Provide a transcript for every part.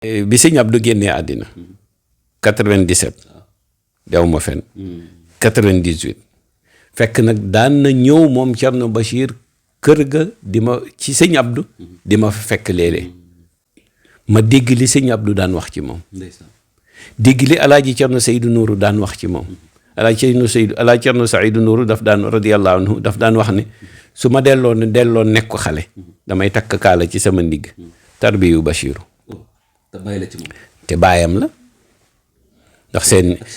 bi sëñ Abdou génnee àddina 97 dew ma fen 98 fekk nag daan na ñëw moom Thierno Bachir kër ga di ma ci sëñ Abdou di ma fekk léeg-léeg ma dégg li sëñ Abdou daan wax ci moom dégg li alaaji Thierno Seydou Nourou daan wax ci moom alaaji Thierno Seydou Nourou daf daan radiyallahu anhu daf daan wax ne su ma delloo nekk ko xale damay takk kaala ci sama ndigg tarbiyu Bachiru te baayam la ndax seen ak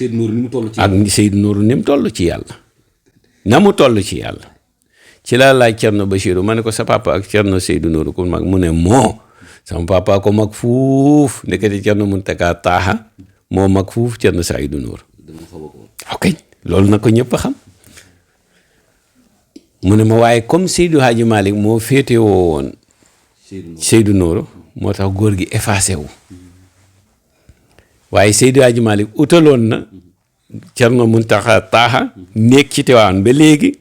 Seydou Nourou ni mu toll ci yàlla na mu toll ci yàlla ci laa laaj Thierno Bachiru ma ne ko sa papa ak Thierno Seydou Nourou ku mag mu ne moo sama papa ko mag fuuf ndekete Thierno Mountaga Taha moo mag fuuf Thierno Seydou Nourou ok loolu na ko ñëpp xam mu ne ma waaye comme Seydou Hadji Malick moo féetewoo woon Seydou Nourou moo tax góor gi effacé wu waaye Seydou Hadji Malick utaloon na Thierno Mountaga Taha néeg ci Tiwaawan ba léegi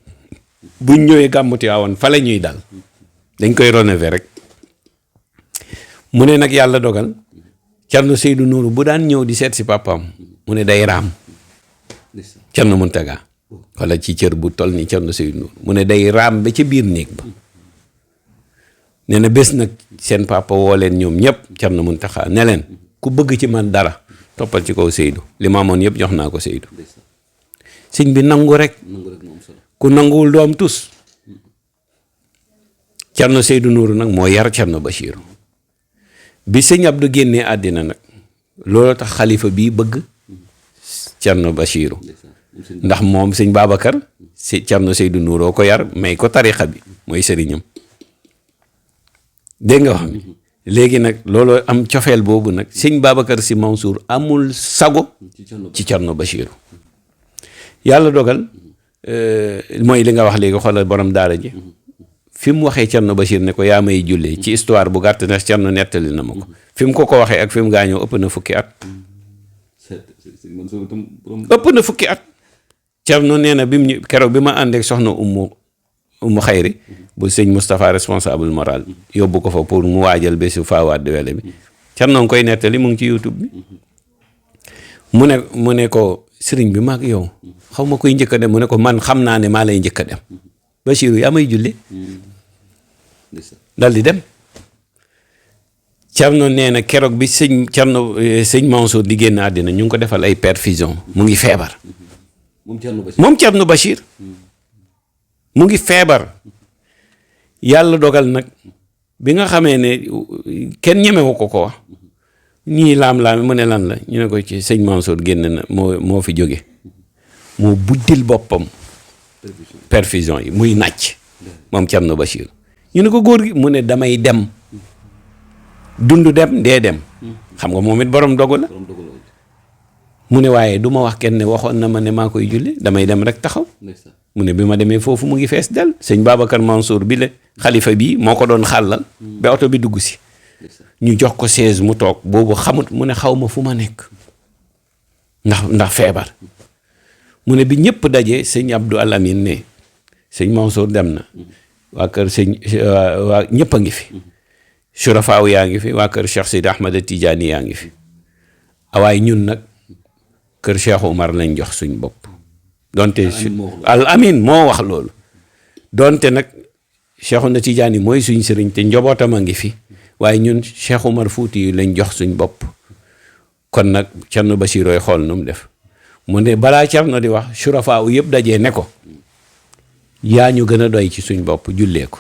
buñ ñëwee gàmmu Tiwaawan fa la ñuy dal dañ koy rénover rek mu ne nag yàlla dogal Thierno Seydou Nourou bu daan ñëw di seet si papaam mu ne day raam Thierno Mountaga wala ci cër bu toll ni Thierno Seydou Nourou mu ne day raam ba ca biir néeg ba nee na bés nag seen papa woo leen ñoom ñëpp Thierno Mountaga ne leen ku bëgg ci man dara toppal ci kaw Seydou li ma amoon yëpp jox naa ko Seydou sëñ bi nangu rek ku nanguwul doo am tus Thierno Seydou Nourou nag moo yar Thierno Bachir bi sëñ Abdou génnee àddina nag loolu tax xalifa bii bëgg Thierno Bachir ndax moom sëñ Babacar si Thierno Seydou Nourou ko yar may ko tarixa bi mooy sëriñam dégg nga wax mi léegi nag looloo am cofeel boobu nag sëñ Babacar Sy Mansour amul sago ci Thierno Bachir yàlla dogal mooy li nga wax léegi xoolal borom daara ji fi mu waxee Thierno Bachir ne ko yaa may jullee ci histoire bu gàtt ndax Thierno nettali na ma ko fi mu ko waxee ak fi mu gaañoo ëpp na fukki at Thierno nee na bi mu keroog bi ma ànd ak soxna Umu Xayri bu sëñ Moustapha responsable moral yóbbu ko fa pour mu waajal bésu faawaat di wele bi Thierno ngi koy nettali mu ngi ci YouTube bi mu ne ko sëriñ bi maag yow xaw ma koy njëkk a dem mu ne ko man xam naa ne maa lay njëkk a dem Bachir yaa may julli dal di dem Thierno nee na keroog bi sëñ Mansour di génn àddina ñu ngi ko defal ay perfusion mu ngi feebar moom Thierno Bachir mu ngi feebar yàlla dogal nag bi nga xamee ne kenn ñemewu ko wax ñii laam-laame mu ne lan la ñu ne ko ci sëñ Mansour génn na moo fi jóge moo buddil boppam perfusion yi muy nàcc moom Thierno Bachir ñu ne ko góor gi mu ne damay dem dund dem dee dem xam nga moom it borom dogu la mu ne waaye du ma wax kenn ne waxoon na ma ne maa koy julli damay dem rek taxaw mu ne bi ma demee foofu mu ngi fees del sëñ Babacar Mansour bi la xalifa bi moo ko doon xàllal ba oto bi dugg si ñu jox ko chaise mu toog boobu xamut mu ne xaw ma fu ma nekk ndax feebar mu ne bi ñëpp dajee sëñ Abdou Alamine ne sëñ Mansour dem na waa kër waa ñëpp a ngi fi surafaaw yaa ngi fi waa kër Cheikh Sidi Ahmad Tidiane yaa ngi fi waaye ñun nag kër Cheikh Oumar lañ jox suñ bopp donte al amin moo wax loolu donte nag Cheikhouna Tidiane mooy suñ sëriñ te njobootam a ngi fi waaye ñun Cheikh Oumar Fouti lañ jox suñ bopp kon nag Thierno Bachir ooy xool nu mu def mu ne balaa Thierno di wax surafaaw yëpp dajee ne ko yaa ñu gën a doy ci suñ bopp jullee ko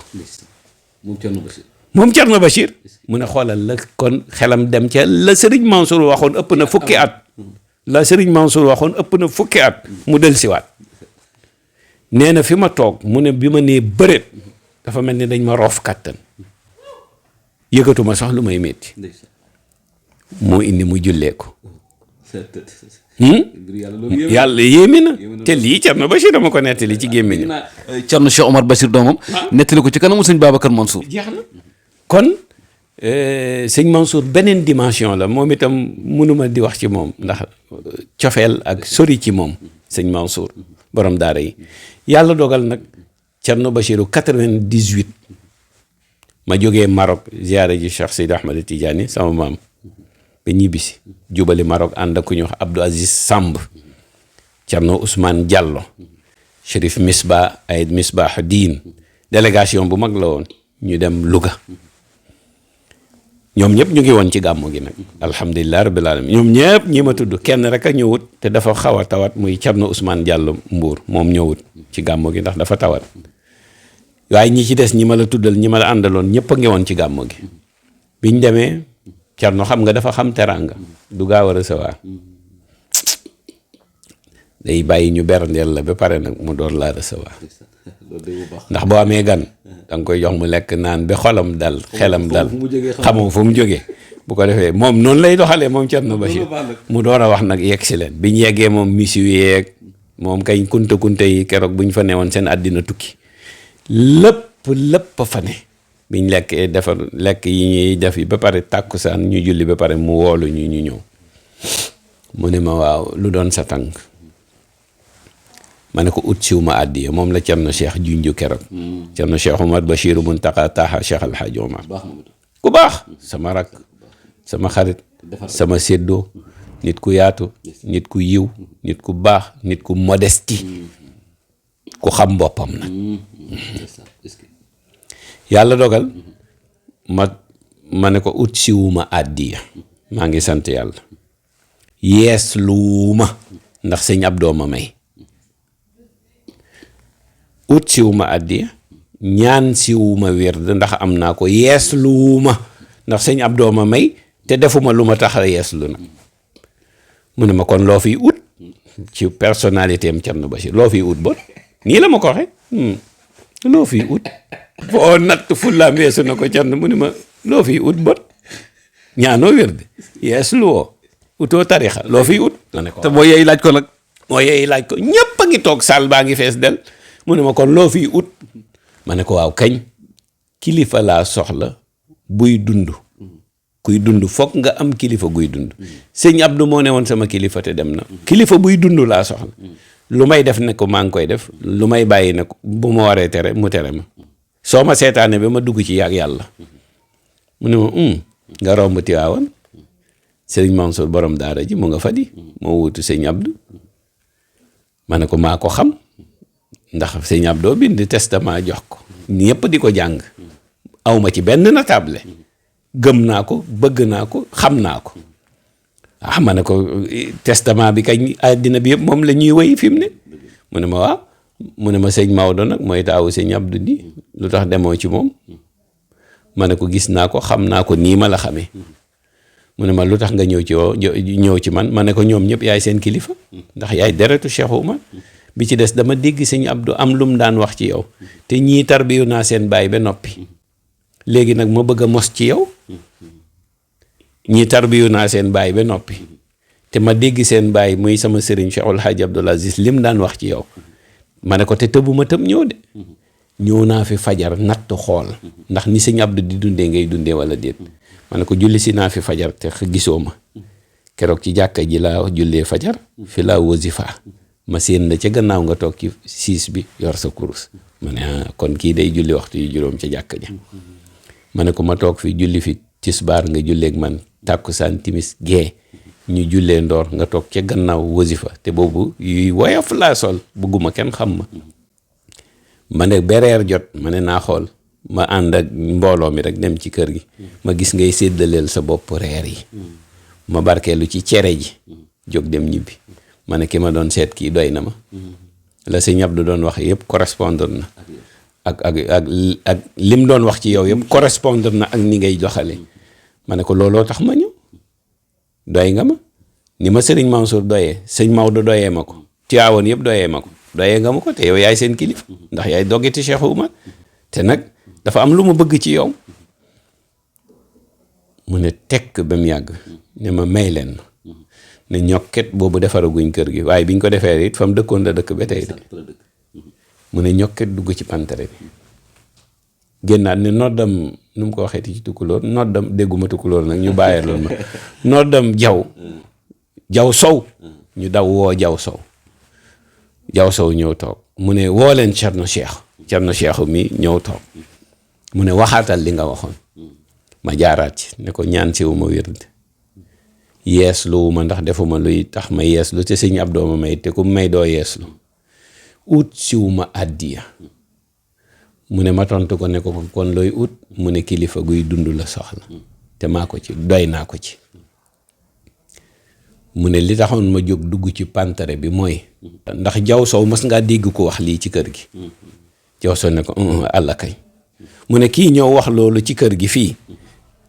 moom Thierno Bachir mu ne xoolal la kon xelam dem ca la Serigne Mansour waxoon ëpp na fukki at mu del siwaat nee na fi ma toog mu ne bi ma nee bëreet dafa mel ni dañ ma roof kàttan yëgatuma sax lu may metti moo indi mu jullee ko yàlla yéeme na te lii Thierno Bachir dama ko nettali ci gémmiñu Thierno Cheikh Omar Bachir doomam nettali ko ci kanamu sëñ Babacar Mansour jeex na kon sëñ Mansour beneen dimension la moom itam mënuma di wax ci moom ndax cofeel ak sori ci moom sëñ Mansour borom daara yi yàlla dogal nag Thierno Bachiru 98 ma jógee Maroc ziyaare ji Cheikh Seydi Ahmad Tidiane sama maam ba ñibbisi jubali Maroc ànd ak ku ñuy wax Abdou Aziz Samb, Thierno Ousmane Diallo, Chérif Misbah Aïd Misbah Diin, délégation bu mag la woon. ñu dem Louga ñoom ñëpp ñu ngi woon ci gàmmu gi nag alhamdulilah rabbil alamin ñoom ñëpp ñi ma tudd kenn rek a ñëwut te dafa xaw a tawat muy Thierno Ousmane Diallo Mbour moom ñëwut ci gàmmu gi ndax dafa tawat waaye ñi ci des ñi ma la tuddal ñi ma la àndaloon ñëpp a ngi woon ci gàmmu gi biñ demee Thierno xam nga dafa xam teraanga du gaaw a recevoir day bàyyi ñu berndeel la ba pare nag mu door laa recevoir ndax boo amee gan da nga koy jox mu lekk naan ba xolam dal xelam dal xamoo fu mu jógee bu ko defee moom noonu lay doxalee moom Thierno Bachir mu door a wax nag yegg si leen biñ yeggee moom misiw yeeg moom kay kunte yi keroog buñ fa newoon seen àddina tukki lépp fa ne biñ lekkee defar lekk yi ñuy def yi ba pare tàkkusaan ñu julli ba pare mu woolu ñu ñëw mu ne ma waaw lu doon sa tànk ma ne ko ut siw ma àddiya moom la Thierno Cheikh junju keroog Thierno Cheikh Omar Bachir Muntaqa Taha Cheikh Al Hadj Omar ku baax sama rak sama xarit sama séddoo nit ku yaatu nit ku yiw nit ku baax nit ku modesti ku xam boppam nag yàlla dogal ma ne ko ut siwuma àddiya maa ngi sant yàlla yees luuma ndax sëñ Abdou ma may ut siwuma àddiya ñaan siwuma wird ndax am naa ko yees luuma ndax sëñ Abdou ma may te defuma lu ma tax a yees lu nag mu ne ma kon loo fiy ut ci personnalité am Thierno Bachir loo fiy ut bon nii la ma ko waxee loo fiy ut foo natt fullaam weesu na ko Thierno mu ne ma loo fiy ut bon ñaanoo wird yees lu woo utoo tarixa loo fiy ut la ne ko te boo yeey laaj ko nag moo yeey laaj ko ñépp a ngi toog saal baa ngi fees del mu ne ma kon loo fiy ut ma ne ko waaw kañ kilifa laa soxla buy dund kuy dund foog nga am kilifa guy dund sëñ Abdou moo ne woon sama kilifa te dem na kilifa buy dund laa soxla lu may def ne ko maa ngi koy def lu may bàyyi ne ko bu ma waree tere mu tere ma soo ma seetaane ba ma dugg ci yàgg yàlla mu ne ma nga romb Tiwaawan sëriñ Mansour borom daara ji mu nga fa di moo wutu sëñ Abdou ma ne ko maa ko xam ndax sëñ Abdou bind testament jox ko ñëpp di ko jàng awma ci benn natable gëm naa ko bëgg naa ko xam naa ko ma ne ko testament bi kañ àddina bi yëpp moom la ñuy wéy fi mu ne mu ne ma waaw mu ne ma sëñ Maodo nag mooy taawu sëñ Abdou di lu tax demoo ci moom ma ne ko gis naa ko xam naa ko nii ma la xamee mu ne ma lu tax nga ñëw ci man ma ne ko ñoom ñëpp yaay seen kilifa ndax yaay deretu Cheikh Oumar bi ci des dama dégg sëñ Abdou am lu mu daan wax ci yow te ñii tarbiyu naa seen baay ba noppi léegi nag ma bëgg a mos ci yow ñii tarbiyu naa seen baay ba noppi te ma dégg seen baay muy sama sëriñ Cheikhul Hadj Abdoul Aziz lim daan wax ci yow ma ne ko te tëbuma tëb ñëw de ñëw naa fi fajar natt xool ndax ni sëñ Abdou di dundee ngay dundee wala déet ma ne ko julli si naa fi fajar te gisoo ma keroog ci jàkka ji laa jullee fajar fi laa wasifa ma séen la ca gannaaw nga toog ci siis bi yor sa kurus ma ne kon kii day julli waxtu yu juróom ca jàkka ja ma ne ko ma toog fi julli fi tisbaar nga julleeg man tàkkusaan timis gee ñu jullee ndoor nga toog ca gannaaw wasifa te boobu yuy woyof laa sol bëgguma kenn xam ma ne bereer jot ma ne naa xool ma ànd ak mbooloo mi rek dem ci kër gi ma gis ngay séddaleel sa bopp reer yi ma barkeelu ci cere ji jóg dem ñibbi ma ne ki ma doon seet kii doy na ma la sëñ Abdou doon wax yëpp correspondre na ak lim doon wax ci yow yëpp correspondre na ak ni ngay doxale ma ne ko looloo tax ma ñëw doy nga ma ni ma sëriñ Mansour doyee sëñ Maodo doyee ma ko Tiwaawan yëpp doyee ma ko doyee nga ma ko te yow yaay seen kilifa ndax yaay doggiti Cheikh Oumar te nag dafa am lu ma bëgg ci yow mu ne tekk ba mu yàgg ne ma may leen ne ñokket boobu defaraguñ kër gi waaye biñ ko defee it fa mu dëkkoon la dëkk ba tey de mu ne ñokket dugg ci pantere bi génnaat ne noddam nu mu ko waxee ci tukkulóor noddam dégguma tukkulóor nag ñu bàyyee loolu ma noddam jaw sow ñu daw woo jaw sow ñëw toog mu ne woo leen Thierno Cheikh mi ñëw toog mu ne waxaatal li nga waxoon ma jaaraat ci ne ko ñaan siwu ma wérd yeeslu ma ndax defuma luy tax ma yeeslu te sëñ Abdou ma may te ku may doo yeeslu ut siwuma àddiya mu ne ma tontu ko ne ko kon looy ut mu ne kilifa guy dund la soxla te maa ko ci doy naa ko ci mu ne li taxoon ma jóg dugg ci pantare bi mooy ndax jaw sow mas ngaa dégg ko wax lii ci kër gi jaw sow ne ko àlla kay mu ne kii ñëw wax loolu ci kër gi fii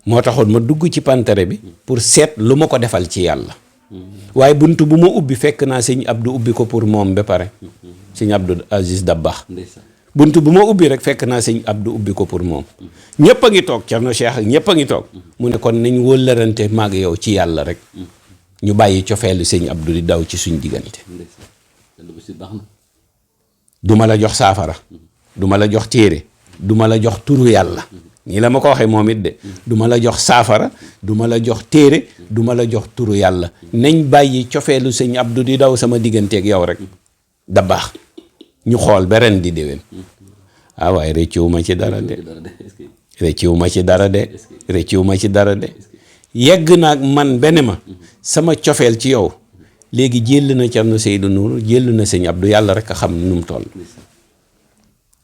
moo taxoon ma dugg ci pantare bi pour seet lu ma ko defal ci yàlla waaye bunt bu ma ubbi fekk naa sëñ Abdou ubbi ko pour moom ba pare sëñ Abdou Aziz Dabakh bunt bu ma ubbi rek fekk naa sëñ Abdou ubbi ko pour moom ñëpp a ngi toog Cerno Cheikh ak ñëpp a ngi toog mu ne kon nañ wóllërante maag yow ci yàlla rek ñu bàyyi cofeelu sëñ Abdou di daw ci suñ diggante duma la jox saafara duma la jox téere duma la jox turu yàlla nii la ma ko waxee moom it de duma la jox saafara duma la jox téere duma la jox turu yàlla nañ bàyyi cofeelu sëñ Abdou di daw sama digganteeg yow rek da baax ñu xool ba ren di déwén waaye rëccuwuma ci dara de rëccuwuma ci dara de rëccuwuma ci dara de yegg naag man benn ma sama cofeel ci yow léegi jël na Cerno Seydou Nourou jël na sëñ Abdou yàlla rek a xam nu mu toll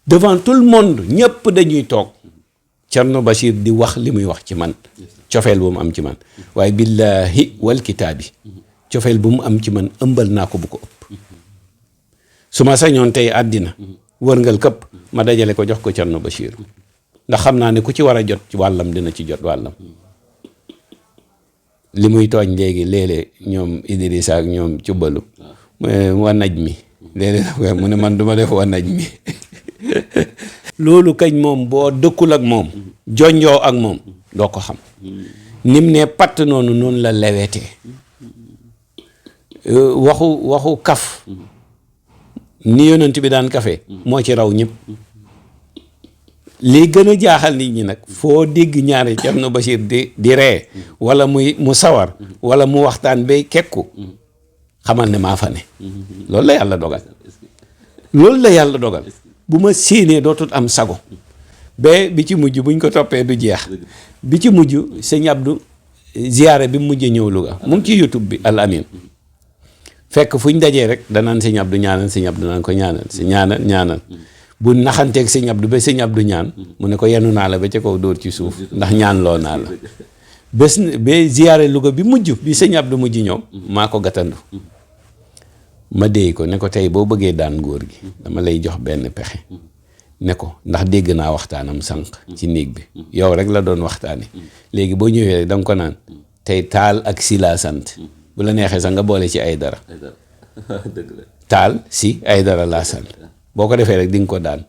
devant tout le monde ñëpp dañuy toog Cerno Bachir di wax li muy wax ci man cofeel bu mu am ci man waaye billaahi wal kitaabi cofeel bu mu am ci man ëmbal naa ko bu ko ëpp su ma sañoon tey àddina wërngal këpp ma dajale ko jox ko Cerno Bachir ndax xam naa ne ku ci war a jot ci wàllam dina ci jot wàllam li muy tooñ léegi léeg-léeg ñoom Idrissa ak ñoom cubbalu wa naj mi léeg-léeg mu ne man duma def wa naj mi loolu kañ moom boo dëkkul ak moom jonjoo ak moom doo ko xam nim ne patt noonu la lewetee waxu kaf ni yonent bi daan kafe moo ci raw ñëpp li gën a jaaxal nit ñi nag foo dégg ñaari Cerno Bachir di ree wala mu sawar wala mu waxtaan bay kekku xamal ne maa fa ne loolu la yàlla dogal bu ma séenee dootut am sago ba bi ci mujj buñ ko toppee du jeex bi ci mujj sëñ Abdou ziyaare bi mu mujjee ñëw Louga mu ngi ci YouTube bi Al Amin fekk fuñ dajee rek danaan sëñ Abdou ñaanal sëñ Abdou naan ko ñaanal si ñaanal bu naxanteeg sëñ Abdou ba sëñ Abdou ñaan mu ne ko yenu naa la ba ca kaw dóor ci suuf ndax ñaan loo naa la bés ba ziyaare Louga bi mujj bi sëñ Abdou mujj ñëw maa ko gàttandu ma déy ko ne ko tey boo bëggee daan góor gi dama lay jox benn pexe ne ko ndax dégg naa waxtaanam sànq ci néeg bi yow rek la doon waxtaane léegi boo ñëwee rek da nga ko naan tey Taal ak Si laa sant bu la neexee sax nga boole ci ay dara Taal Si ay dara laa sant boo ko defee rek di nga ko daan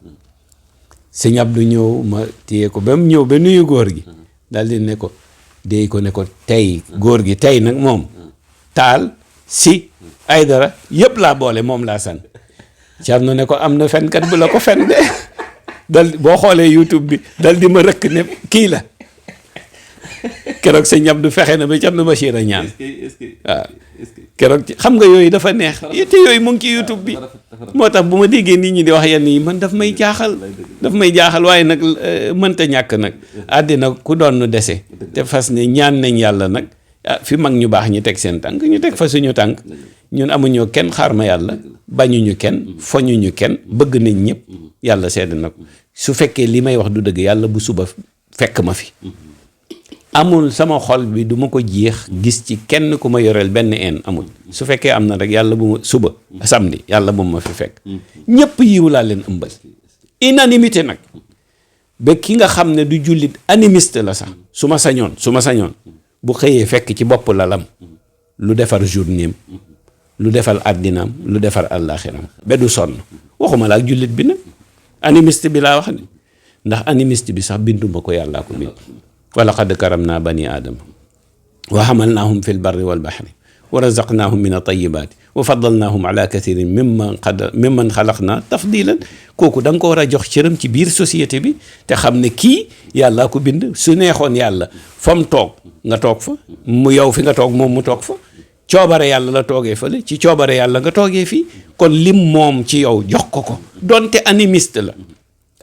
sëñ Abdou ñëw ma téye ko ba mu ñëw ba nuyu góor gi daal di ne ko déy ko ne ko tey góor gi tey nag moom Taal Si ay dara yëpp laa boole moom laa sant Cerno ne ko am na fenkat bu la ko fen de dal boo xoolee YouTube bi dal di ma rëkk ne kii la keroog sëñ Abdou fexe na ba Cerno Bachir a ñaan waaw keroog xam nga yooyu dafa neex te yooyu mu ngi ci YouTube bi moo tax bu ma déggee nit ñi di wax yenn yi man daf may jaaxal waaye nag mënta ñàkk nag àddina ku doon nu dese te fas ne ñaan nañ yàlla nag fi mag ñu baax ñi teg seen tànk ñu teg fa suñu tànk ñun amuñoo kenn xaar ma yàlla bañuñu kenn foñuñu kenn bëgg nañ ñëpp yàlla sedd na ko su fekkee li may wax du dëgg yàlla bu suba fekk ma fi amul sama xol bi du ma ko jeex gis ci kenn ku ma yoreel benn een amul su fekkee am na rek yàlla bu ma suba samedi yàlla bu ma fi fekk ñëpp yiw laa leen ëmbal unanimité nag ba ki nga xam ne du jullit animiste la sax su ma sañoon bu xëyee fekk ci bopp lalam lu defar journéem lu defar àddinaam lu defar àllaaxiram ba du sonn waxuma la ak jullit bi nag animiste bi laa wax ne ndax animiste bi sax binduma ko yàllaa ko bind wa laqad karamna bani aadama wa hamalnaahum fi lbarri walbahri wa razaqnaahum min at-tayyibaati wa faddalnaahum ala kathirin mimman xalaqna tafdilan kooku da nga ko war a jox cëram ci biir société bi te xam ne kii yàllaa ko bind su neexoon yàlla fa mu toog nga toog fa mu yow fi nga toog moom mu toog fa coobare yàlla la toogee fële ci coobare yàlla nga toogee fii kon lim moom ci yow jox ko donte animiste la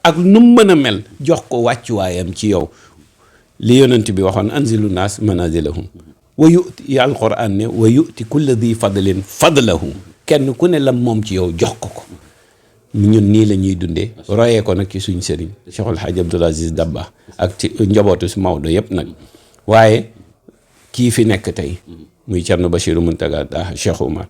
ak nu mu mën a mel jox ko wàccuwaayam ci yow li yonent bi waxoon anzilu naas manazilahum wa yu'ti alquran ne wa yu'ti kulla di fadlin fadlahu kenn ku ne lam moom ci yow jox ko ñun nii la ñuy dundee royee ko nag ci suñ sëriñ Cheikhul Hadj Abdoul Aziz Dabakh ak ci njabootu si Maodo yëpp nag waaye kii fi nekk tey muy Thierno Bachirou Mountaga Daha Cheikh Oumar